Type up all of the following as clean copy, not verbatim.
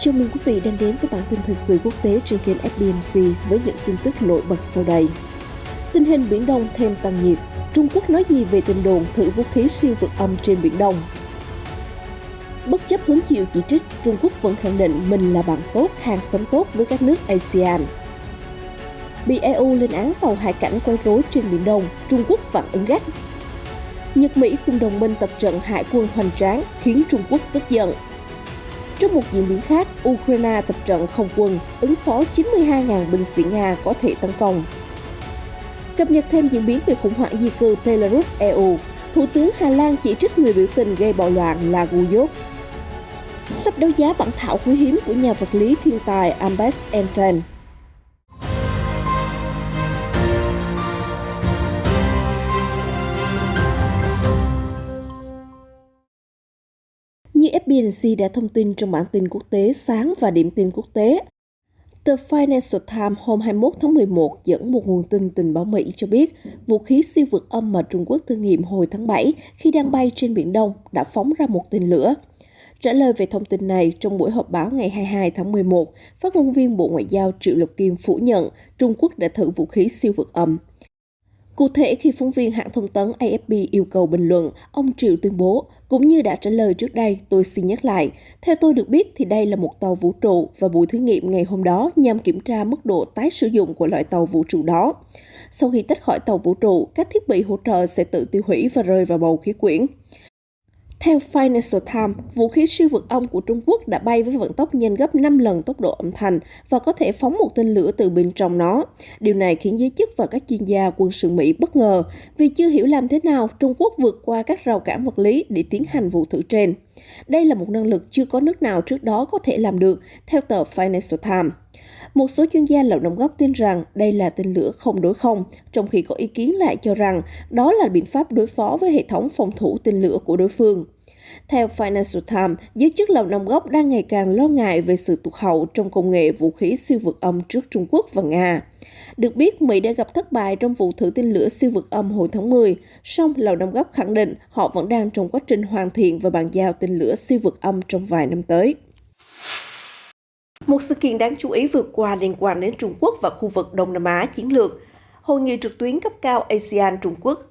Chào mừng quý vị đang đến với bản tin thời sự quốc tế trên kênh FBNC với những tin tức nổi bật sau đây. Tình hình Biển Đông thêm tăng nhiệt. Trung Quốc nói gì về tin đồn thử vũ khí siêu vượt âm trên Biển Đông? Bất chấp hứng chịu chỉ trích, Trung Quốc vẫn khẳng định mình là bạn tốt, hàng xóm tốt với các nước ASEAN. Bị EU lên án tàu hải cảnh quấy rối trên Biển Đông, Trung Quốc phản ứng gắt. Nhật Mỹ cùng đồng minh tập trận hải quân hoành tráng khiến Trung Quốc tức giận. Trong một diễn biến khác, Ukraine tập trận không quân, ứng phó 92.000 binh sĩ Nga có thể tấn công. Cập nhật thêm diễn biến về khủng hoảng di cư Belarus-EU, Thủ tướng Hà Lan chỉ trích người biểu tình gây bạo loạn là Guyot. Sắp đấu giá bản thảo quý hiếm của nhà vật lý thiên tài Albert Einstein. Như FBNC đã thông tin trong bản tin quốc tế sáng và điểm tin quốc tế, tờ Financial Times hôm 21 tháng 11 dẫn một nguồn tin tình báo Mỹ cho biết vũ khí siêu vượt âm mà Trung Quốc thử nghiệm hồi tháng 7 khi đang bay trên Biển Đông đã phóng ra một tên lửa. Trả lời về thông tin này, trong buổi họp báo ngày 22 tháng 11, phát ngôn viên Bộ Ngoại giao Triệu Lập Kiên phủ nhận Trung Quốc đã thử vũ khí siêu vượt âm. Cụ thể, khi phóng viên hãng thông tấn AFP yêu cầu bình luận, ông Triệu tuyên bố, cũng như đã trả lời trước đây, tôi xin nhắc lại. Theo tôi được biết thì đây là một tàu vũ trụ và buổi thử nghiệm ngày hôm đó nhằm kiểm tra mức độ tái sử dụng của loại tàu vũ trụ đó. Sau khi tách khỏi tàu vũ trụ, các thiết bị hỗ trợ sẽ tự tiêu hủy và rơi vào bầu khí quyển. Theo Financial Times, vũ khí siêu vượt âm của Trung Quốc đã bay với vận tốc nhanh gấp 5 lần tốc độ âm thanh và có thể phóng một tên lửa từ bên trong nó. Điều này khiến giới chức và các chuyên gia quân sự Mỹ bất ngờ vì chưa hiểu làm thế nào Trung Quốc vượt qua các rào cản vật lý để tiến hành vụ thử trên. Đây là một năng lực chưa có nước nào trước đó có thể làm được, theo tờ Financial Times. Một số chuyên gia Lầu Năm Góc tin rằng đây là tên lửa không đối không, trong khi có ý kiến lại cho rằng đó là biện pháp đối phó với hệ thống phòng thủ tên lửa của đối phương. Theo Financial Times, giới chức Lầu Năm Góc đang ngày càng lo ngại về sự tụt hậu trong công nghệ vũ khí siêu vượt âm trước Trung Quốc và Nga. Được biết, Mỹ đã gặp thất bại trong vụ thử tên lửa siêu vượt âm hồi tháng 10, song Lầu Năm Góc khẳng định họ vẫn đang trong quá trình hoàn thiện và bàn giao tên lửa siêu vượt âm trong vài năm tới. Một sự kiện đáng chú ý vừa qua liên quan đến Trung Quốc và khu vực Đông Nam Á chiến lược, hội nghị trực tuyến cấp cao ASEAN-Trung Quốc.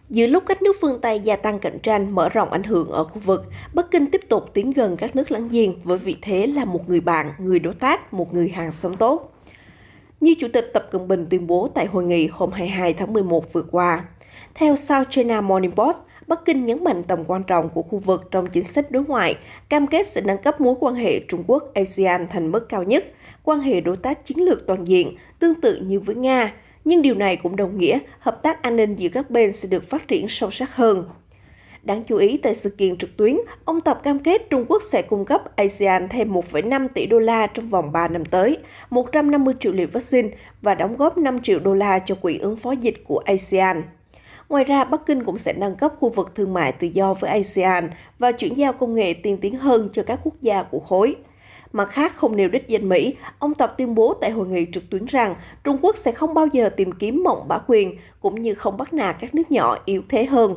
Giữa lúc các nước phương Tây gia tăng cạnh tranh, mở rộng ảnh hưởng ở khu vực, Bắc Kinh tiếp tục tiến gần các nước láng giềng với vị thế là một người bạn, người đối tác, một người hàng xóm tốt. Như Chủ tịch Tập Cận Bình tuyên bố tại hội nghị hôm 22 tháng 11 vừa qua. Theo South China Morning Post, Bắc Kinh nhấn mạnh tầm quan trọng của khu vực trong chính sách đối ngoại, cam kết sẽ nâng cấp mối quan hệ Trung Quốc-ASEAN thành mức cao nhất, quan hệ đối tác chiến lược toàn diện, tương tự như với Nga. Nhưng điều này cũng đồng nghĩa hợp tác an ninh giữa các bên sẽ được phát triển sâu sắc hơn. Đáng chú ý tại sự kiện trực tuyến, ông Tập cam kết Trung Quốc sẽ cung cấp ASEAN thêm 1,5 tỷ đô la trong vòng 3 năm tới, 150 triệu liều vaccine và đóng góp 5 triệu đô la cho quỹ ứng phó dịch của ASEAN. Ngoài ra, Bắc Kinh cũng sẽ nâng cấp khu vực thương mại tự do với ASEAN và chuyển giao công nghệ tiên tiến hơn cho các quốc gia của khối. Mặt khác, không nêu đích danh Mỹ, ông Tập tuyên bố tại hội nghị trực tuyến rằng Trung Quốc sẽ không bao giờ tìm kiếm mộng bá quyền, cũng như không bắt nạt các nước nhỏ yếu thế hơn.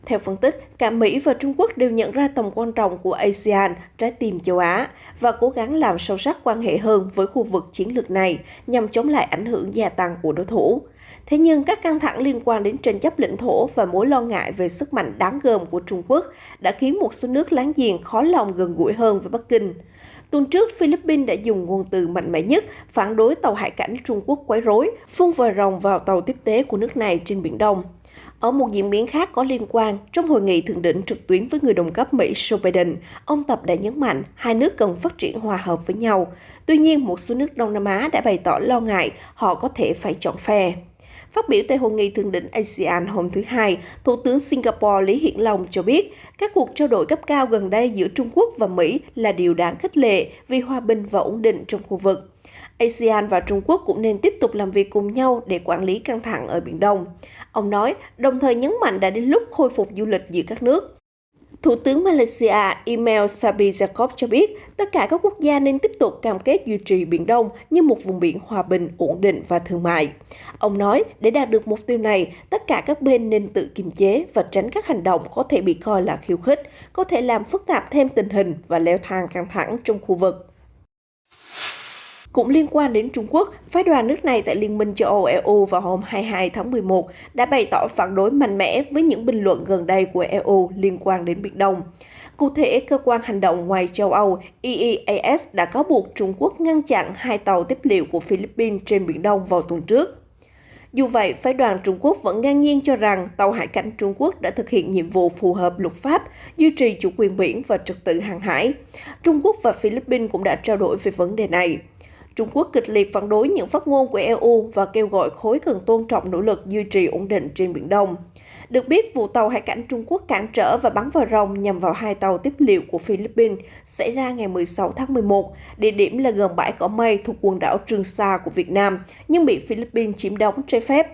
Theo phân tích, cả Mỹ và Trung Quốc đều nhận ra tầm quan trọng của ASEAN, trái tim châu Á, và cố gắng làm sâu sắc quan hệ hơn với khu vực chiến lược này nhằm chống lại ảnh hưởng gia tăng của đối thủ. Thế nhưng, các căng thẳng liên quan đến tranh chấp lãnh thổ và mối lo ngại về sức mạnh đáng gờm của Trung Quốc đã khiến một số nước láng giềng khó lòng gần gũi hơn với Bắc Kinh. Tuần trước, Philippines đã dùng ngôn từ mạnh mẽ nhất phản đối tàu hải cảnh Trung Quốc quấy rối, phun vòi rồng vào tàu tiếp tế của nước này trên Biển Đông. Ở một diễn biến khác có liên quan, trong hội nghị thượng đỉnh trực tuyến với người đồng cấp Mỹ Joe Biden, ông Tập đã nhấn mạnh hai nước cần phát triển hòa hợp với nhau. Tuy nhiên, một số nước Đông Nam Á đã bày tỏ lo ngại họ có thể phải chọn phe. Phát biểu tại hội nghị thượng đỉnh ASEAN hôm thứ Hai, Thủ tướng Singapore Lý Hiển Long cho biết các cuộc trao đổi cấp cao gần đây giữa Trung Quốc và Mỹ là điều đáng khích lệ vì hòa bình và ổn định trong khu vực. ASEAN và Trung Quốc cũng nên tiếp tục làm việc cùng nhau để quản lý căng thẳng ở Biển Đông. Ông nói, đồng thời nhấn mạnh đã đến lúc khôi phục du lịch giữa các nước. Thủ tướng Malaysia Email Sabri Yaakob cho biết tất cả các quốc gia nên tiếp tục cam kết duy trì Biển Đông như một vùng biển hòa bình, ổn định và thương mại. Ông nói, để đạt được mục tiêu này, tất cả các bên nên tự kiềm chế và tránh các hành động có thể bị coi là khiêu khích, có thể làm phức tạp thêm tình hình và leo thang căng thẳng trong khu vực. Cũng liên quan đến Trung Quốc, phái đoàn nước này tại Liên minh châu Âu EU vào hôm 22 tháng 11 đã bày tỏ phản đối mạnh mẽ với những bình luận gần đây của EU liên quan đến Biển Đông. Cụ thể, Cơ quan Hành động ngoài châu Âu EEAS đã cáo buộc Trung Quốc ngăn chặn 2 tàu tiếp liệu của Philippines trên Biển Đông vào tuần trước. Dù vậy, phái đoàn Trung Quốc vẫn ngang nhiên cho rằng tàu hải cảnh Trung Quốc đã thực hiện nhiệm vụ phù hợp luật pháp, duy trì chủ quyền biển và trật tự hàng hải. Trung Quốc và Philippines cũng đã trao đổi về vấn đề này. Trung Quốc kịch liệt phản đối những phát ngôn của EU và kêu gọi khối cần tôn trọng nỗ lực duy trì ổn định trên Biển Đông. Được biết, vụ tàu hải cảnh Trung Quốc cản trở và bắn vào rồng nhằm vào 2 tàu tiếp liệu của Philippines xảy ra ngày 16 tháng 11. Địa điểm là gần bãi cỏ mây thuộc quần đảo Trường Sa của Việt Nam, nhưng bị Philippines chiếm đóng trái phép.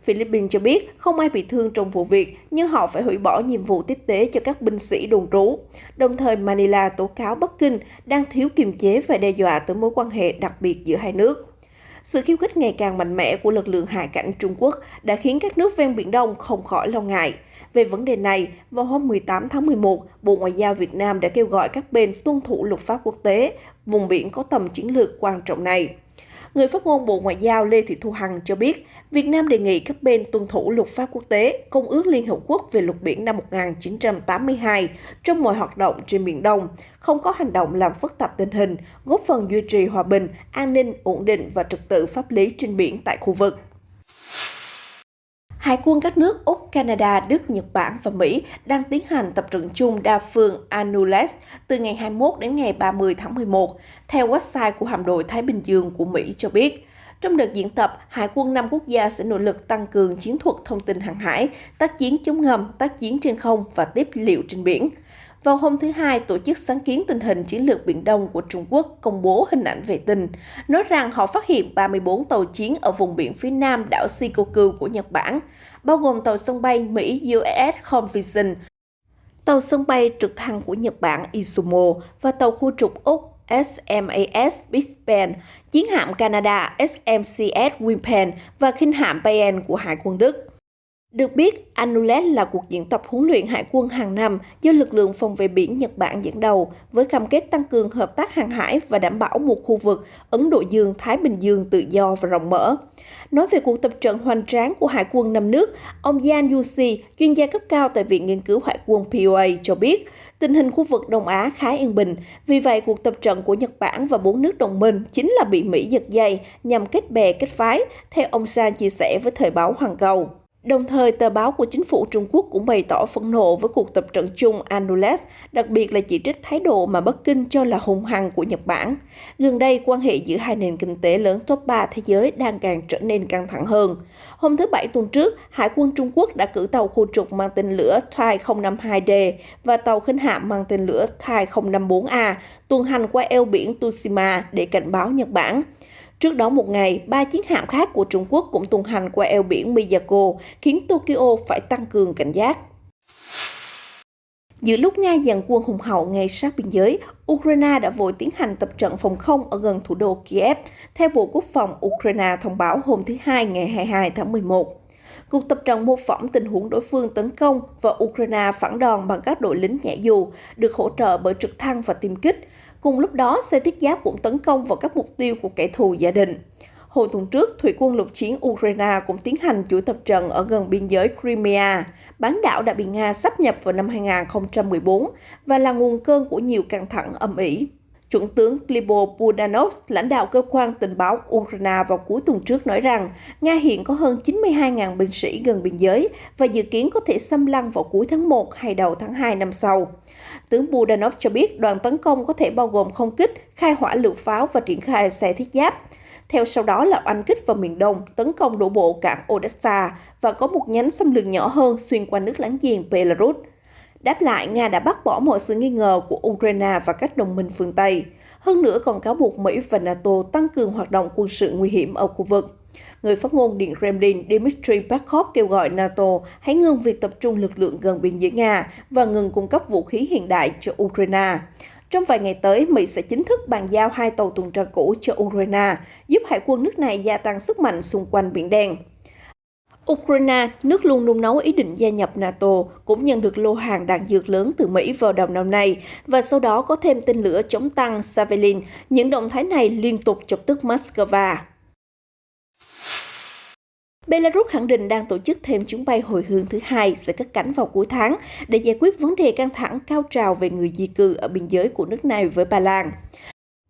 Philippines cho biết không ai bị thương trong vụ việc, nhưng họ phải hủy bỏ nhiệm vụ tiếp tế cho các binh sĩ đồn trú. Đồng thời, Manila tố cáo Bắc Kinh đang thiếu kiềm chế và đe dọa tới mối quan hệ đặc biệt giữa hai nước. Sự khiêu khích ngày càng mạnh mẽ của lực lượng hải cảnh Trung Quốc đã khiến các nước ven Biển Đông không khỏi lo ngại. Về vấn đề này, vào hôm 18 tháng 11, Bộ Ngoại giao Việt Nam đã kêu gọi các bên tuân thủ luật pháp quốc tế, vùng biển có tầm chiến lược quan trọng này. Người phát ngôn Bộ Ngoại giao Lê Thị Thu Hằng cho biết, Việt Nam đề nghị các bên tuân thủ luật pháp quốc tế, Công ước Liên Hợp Quốc về luật biển năm 1982 trong mọi hoạt động trên Biển Đông, không có hành động làm phức tạp tình hình, góp phần duy trì hòa bình, an ninh, ổn định và trật tự pháp lý trên biển tại khu vực. Hải quân các nước Úc, Canada, Đức, Nhật Bản và Mỹ đang tiến hành tập trận chung đa phương ANULES từ ngày 21 đến ngày 30 tháng 11, theo website của Hạm đội Thái Bình Dương của Mỹ cho biết. Trong đợt diễn tập, Hải quân 5 quốc gia sẽ nỗ lực tăng cường chiến thuật thông tin hàng hải, tác chiến chống ngầm, tác chiến trên không và tiếp liệu trên biển. Vào hôm thứ Hai, Tổ chức Sáng kiến Tình hình Chiến lược Biển Đông của Trung Quốc công bố hình ảnh vệ tinh, nói rằng họ phát hiện 34 tàu chiến ở vùng biển phía nam đảo Shikoku của Nhật Bản, bao gồm tàu sân bay Mỹ USS Convention, tàu sân bay trực thăng của Nhật Bản Izumo và tàu khu trục Úc SMAS Big Ben, chiến hạm Canada SMCS Winnipeg và khinh hạm Bayern của Hải quân Đức. Được biết, ANULES là cuộc diễn tập huấn luyện hải quân hàng năm do lực lượng phòng vệ biển Nhật Bản dẫn đầu, với cam kết tăng cường hợp tác hàng hải và đảm bảo một khu vực Ấn Độ Dương-Thái Bình Dương tự do và rộng mở. Nói về cuộc tập trận hoành tráng của Hải quân 5 nước, ông Yan Yushi, chuyên gia cấp cao tại Viện Nghiên cứu Hải quân POA cho biết, tình hình khu vực Đông Á khá yên bình. Vì vậy, cuộc tập trận của Nhật Bản và 4 nước đồng minh chính là bị Mỹ giật dây nhằm kết bè kết phái, theo ông San chia sẻ với Thời báo Hoàn Cầu. Đồng thời, tờ báo của chính phủ Trung Quốc cũng bày tỏ phẫn nộ với cuộc tập trận chung ANULES, đặc biệt là chỉ trích thái độ mà Bắc Kinh cho là hung hăng của Nhật Bản. Gần đây, quan hệ giữa hai nền kinh tế lớn top 3 thế giới đang càng trở nên căng thẳng hơn. Hôm thứ Bảy tuần trước, Hải quân Trung Quốc đã cử tàu khu trục mang tên lửa THAAD 052D và tàu khinh hạm mang tên lửa THAAD 054A tuần hành qua eo biển Tsushima để cảnh báo Nhật Bản. Trước đó một ngày, 3 chiến hạm khác của Trung Quốc cũng tuần hành qua eo biển Miyako, khiến Tokyo phải tăng cường cảnh giác. Giữa lúc Nga dàn quân hùng hậu ngay sát biên giới, Ukraine đã vội tiến hành tập trận phòng không ở gần thủ đô Kiev, theo Bộ Quốc phòng Ukraine thông báo hôm thứ Hai ngày 22 tháng 11. Cuộc tập trận mô phỏng tình huống đối phương tấn công và Ukraine phản đòn bằng các đội lính nhảy dù, được hỗ trợ bởi trực thăng và tiêm kích. Cùng lúc đó, xe thiết giáp cũng tấn công vào các mục tiêu của kẻ thù giả định. Hồi tuần trước, Thủy quân lục chiến Ukraine cũng tiến hành chuỗi tập trận ở gần biên giới Crimea, bán đảo đã bị Nga sáp nhập vào năm 2014 và là nguồn cơn của nhiều căng thẳng âm ỉ. Chuẩn tướng Klybo Budanov, lãnh đạo cơ quan tình báo Ukraine vào cuối tuần trước nói rằng Nga hiện có hơn 92.000 binh sĩ gần biên giới và dự kiến có thể xâm lăng vào cuối tháng 1 hay đầu tháng 2 năm sau. Tướng Budanov cho biết đoàn tấn công có thể bao gồm không kích, khai hỏa lựu pháo và triển khai xe thiết giáp. Theo sau đó là oanh kích vào miền Đông, tấn công đổ bộ cảng Odessa và có một nhánh xâm lược nhỏ hơn xuyên qua nước láng giềng Belarus. Đáp lại, Nga đã bác bỏ mọi sự nghi ngờ của Ukraine và các đồng minh phương Tây. Hơn nữa còn cáo buộc Mỹ và NATO tăng cường hoạt động quân sự nguy hiểm ở khu vực. Người phát ngôn Điện Kremlin Dmitry Peskov kêu gọi NATO hãy ngừng việc tập trung lực lượng gần biên giới Nga và ngừng cung cấp vũ khí hiện đại cho Ukraine. Trong vài ngày tới, Mỹ sẽ chính thức bàn giao 2 tàu tuần tra cũ cho Ukraine, giúp hải quân nước này gia tăng sức mạnh xung quanh Biển Đen. Ukraine, nước luôn nung nấu ý định gia nhập NATO, cũng nhận được lô hàng đạn dược lớn từ Mỹ vào đầu năm nay và sau đó có thêm tên lửa chống tăng Javelin. Những động thái này liên tục chọc tức Moscow. Belarus khẳng định đang tổ chức thêm chuyến bay hồi hương thứ hai sẽ cất cánh vào cuối tháng để giải quyết vấn đề căng thẳng cao trào về người di cư ở biên giới của nước này với Ba Lan.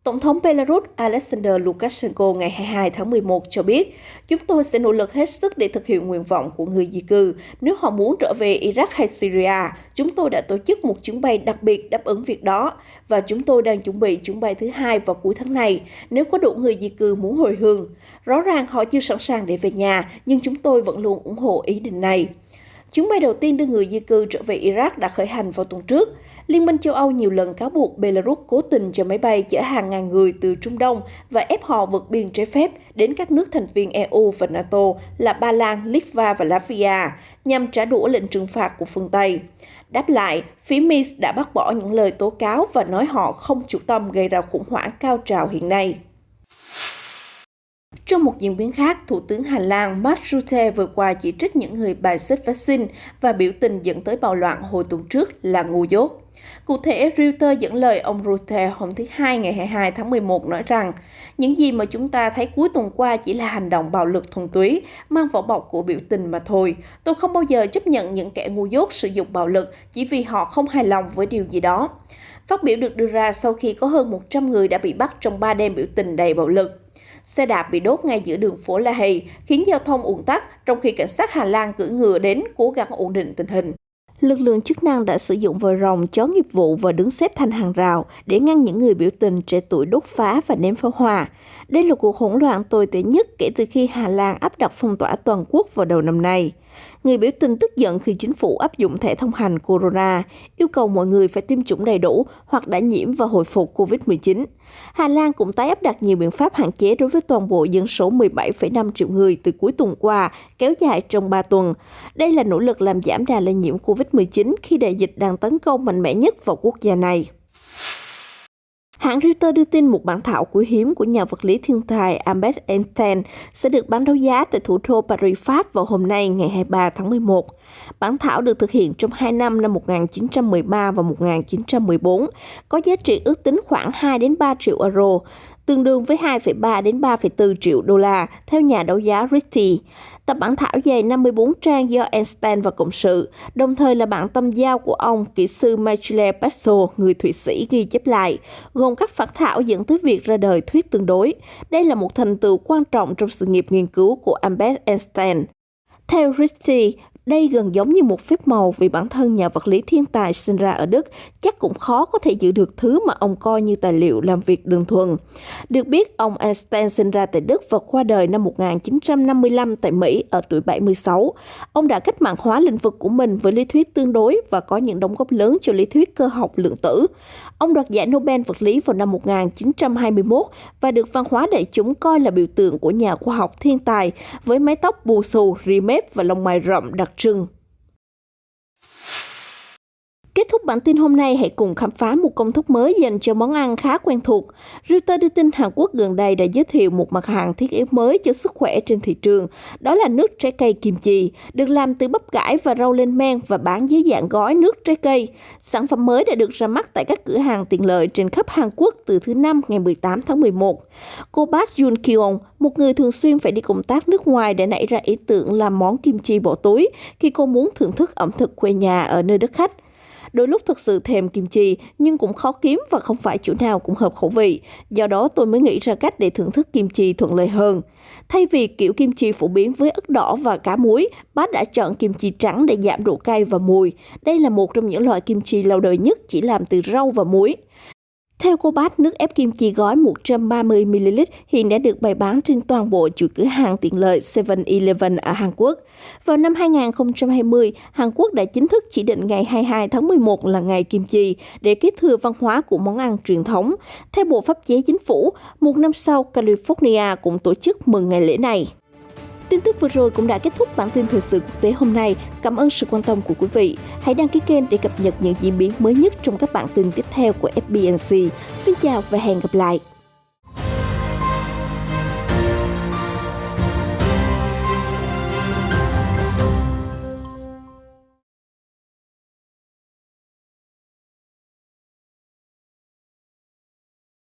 Tổng thống Belarus Alexander Lukashenko ngày 22 tháng 11 cho biết, chúng tôi sẽ nỗ lực hết sức để thực hiện nguyện vọng của người di cư. Nếu họ muốn trở về Iraq hay Syria, chúng tôi đã tổ chức một chuyến bay đặc biệt đáp ứng việc đó. Và chúng tôi đang chuẩn bị chuyến bay thứ hai vào cuối tháng này, nếu có đủ người di cư muốn hồi hương. Rõ ràng họ chưa sẵn sàng để về nhà, nhưng chúng tôi vẫn luôn ủng hộ ý định này. Chuyến bay đầu tiên đưa người di cư trở về Iraq đã khởi hành vào tuần trước. Liên minh châu Âu nhiều lần cáo buộc Belarus cố tình cho máy bay chở hàng ngàn người từ Trung Đông và ép họ vượt biên trái phép đến các nước thành viên EU và NATO là Ba Lan, Litva và Latvia nhằm trả đũa lệnh trừng phạt của phương Tây. Đáp lại, phía Minsk đã bác bỏ những lời tố cáo và nói họ không chủ tâm gây ra khủng hoảng cao trào hiện nay. Trong một diễn biến khác, Thủ tướng Hà Lan Mark Rutte vừa qua chỉ trích những người bài xích vaccine và biểu tình dẫn tới bạo loạn hồi tuần trước là ngu dốt. Cụ thể, Reuters dẫn lời ông Rutte hôm thứ Hai ngày 22 tháng 11 nói rằng những gì mà chúng ta thấy cuối tuần qua chỉ là hành động bạo lực thuần túy, mang vỏ bọc của biểu tình mà thôi. Tôi không bao giờ chấp nhận những kẻ ngu dốt sử dụng bạo lực chỉ vì họ không hài lòng với điều gì đó. Phát biểu được đưa ra sau khi có hơn 100 người đã bị bắt trong 3 đêm biểu tình đầy bạo lực. Xe đạp bị đốt ngay giữa đường phố La Hay, khiến giao thông ùn tắc, trong khi cảnh sát Hà Lan cử ngựa đến cố gắng ổn định tình hình. Lực lượng chức năng đã sử dụng vòi rồng, chó nghiệp vụ và đứng xếp thành hàng rào để ngăn những người biểu tình trẻ tuổi đốt phá và ném pháo hoa. Đây là cuộc hỗn loạn tồi tệ nhất kể từ khi Hà Lan áp đặt phong tỏa toàn quốc vào đầu năm nay. Người biểu tình tức giận khi chính phủ áp dụng thẻ thông hành Corona, yêu cầu mọi người phải tiêm chủng đầy đủ hoặc đã nhiễm và hồi phục COVID-19. Hà Lan cũng tái áp đặt nhiều biện pháp hạn chế đối với toàn bộ dân số 17,5 triệu người từ cuối tuần qua, kéo dài trong 3 tuần. Đây là nỗ lực làm giảm đà lây nhiễm COVID-19 khi đại dịch đang tấn công mạnh mẽ nhất vào quốc gia này. Hãng Reuters đưa tin một bản thảo quý hiếm của nhà vật lý thiên tài Albert Einstein sẽ được bán đấu giá tại thủ đô Paris, Pháp vào hôm nay ngày 23 tháng 11. Bản thảo được thực hiện trong 2 năm 1913 và 1914, có giá trị ước tính khoảng 2 đến 3 triệu euro, tương đương với 2,3 đến 3,4 triệu đô la theo nhà đấu giá Christie. Tập bản thảo dày 54 trang do Einstein và cộng sự, đồng thời là bản tâm giao của ông, kỹ sư Michele Passo, người Thụy Sĩ ghi chép lại, gồm các phản thảo dẫn tới việc ra đời thuyết tương đối. Đây là một thành tựu quan trọng trong sự nghiệp nghiên cứu của Albert Einstein. Theo Christie, đây gần giống như một phép màu vì bản thân nhà vật lý thiên tài sinh ra ở Đức chắc cũng khó có thể giữ được thứ mà ông coi như tài liệu làm việc đơn thuần. Được biết, ông Einstein sinh ra tại Đức và qua đời năm 1955 tại Mỹ ở tuổi 76. Ông đã cách mạng hóa lĩnh vực của mình với lý thuyết tương đối và có những đóng góp lớn cho lý thuyết cơ học lượng tử. Ông đoạt giải Nobel vật lý vào năm 1921 và được văn hóa đại chúng coi là biểu tượng của nhà khoa học thiên tài với mái tóc bù xù, ria mép và lông mày rậm đặc trưng. Kết thúc bản tin hôm nay, hãy cùng khám phá một công thức mới dành cho món ăn khá quen thuộc. Reuters đưa tin Hàn Quốc gần đây đã giới thiệu một mặt hàng thiết yếu mới cho sức khỏe trên thị trường. Đó là nước trái cây kim chi, được làm từ bắp cải và rau lên men và bán dưới dạng gói nước trái cây. Sản phẩm mới đã được ra mắt tại các cửa hàng tiện lợi trên khắp Hàn Quốc từ thứ Năm ngày 18 tháng 11. Cô Park Yoon Kyung, một người thường xuyên phải đi công tác nước ngoài, đã nảy ra ý tưởng làm món kim chi bỏ túi khi cô muốn thưởng thức ẩm thực quê nhà ở nơi đất khách. Đôi lúc thực sự thèm kim chi nhưng cũng khó kiếm và không phải chỗ nào cũng hợp khẩu vị. Do đó tôi mới nghĩ ra cách để thưởng thức kim chi thuận lợi hơn. Thay vì kiểu kim chi phổ biến với ớt đỏ và cá muối, bác đã chọn kim chi trắng để giảm độ cay và mùi. Đây là một trong những loại kim chi lâu đời nhất chỉ làm từ rau và muối. Theo cô bác, nước ép kim chi gói 130ml hiện đã được bày bán trên toàn bộ chuỗi cửa hàng tiện lợi 7-Eleven ở Hàn Quốc. Vào năm 2020, Hàn Quốc đã chính thức chỉ định ngày 22 tháng 11 là ngày kim chi để kế thừa văn hóa của món ăn truyền thống. Theo Bộ Pháp chế Chính phủ, một năm sau, California cũng tổ chức mừng ngày lễ này. Tin tức vừa rồi cũng đã kết thúc bản tin thời sự quốc tế hôm nay. Cảm ơn sự quan tâm của quý vị. Hãy đăng ký kênh để cập nhật những diễn biến mới nhất trong các bản tin tiếp theo của FBNC. Xin chào và hẹn gặp lại.